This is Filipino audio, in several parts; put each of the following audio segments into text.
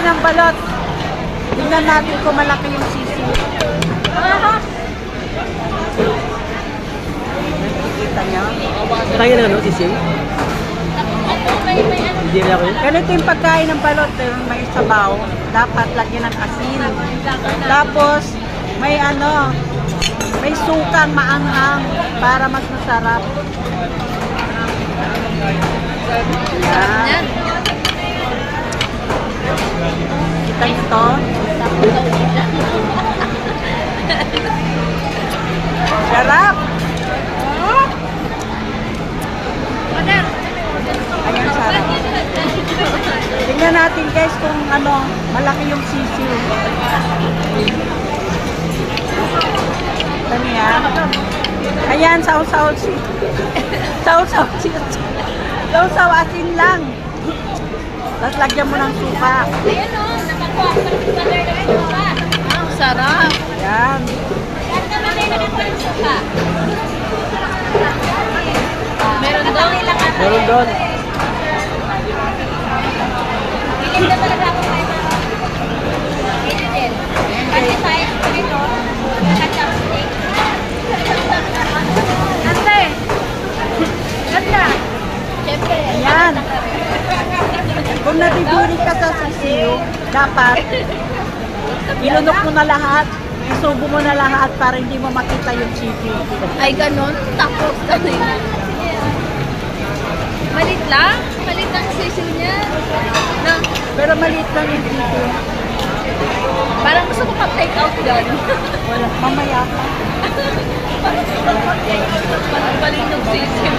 ng balot. Tingnan natin kung malaki yung sisiw. Nakikita niyo? Kaya na ano, sisiw? Hindi na ako yun. Ganito yung pagkain ng balot. May sabaw. Dapat lagyan ng asin. Tapos, may ano, may sukang maanghang para mas masarap. Yan. Kita niyo to? Sarap! Ayan, sarap. Tingnan natin guys kung ano, malaki yung sisiw. Ano yan? Ayan, saw-saw si. Saw-saw si. Saw-saw asin lang. Tapos lagyan mo ng suka. Ayan o, nakakuha ko ng butter na ito pa. Ang sarap. Ayan. Yan naman ay nakakuha ng suka. Meron doon? Meron doon. Bilim na talaga ako kayo na. Pwede din. Kasi tayo ito, naka-chopstick. Ganda eh. Ganda. Siyempre. Ayan. Kung natiburi ka sa sisiw, dapat ilunok mo na lahat. Isubo mo na lahat para hindi mo makita yung sisiw. Ay, ganon. Tapos, kanina. Malit lang? Malit ang sisiw niya. Na, Pero maliit lang yung sisiw. parang gusto ko mag-take out dyan. Wala. Mamaya pa. Parang balinog sisiw.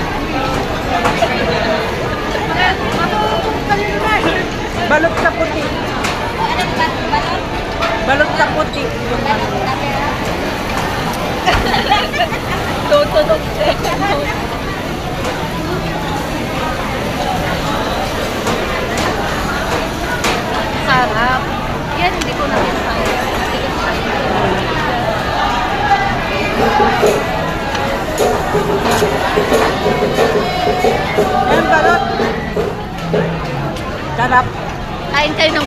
Balot sa puti. Anong balot? Balot sa puti. Tutunog siya. Sarap. Yan, hindi ko nakita. Ayan, balot. Sarap. Kain kayo ng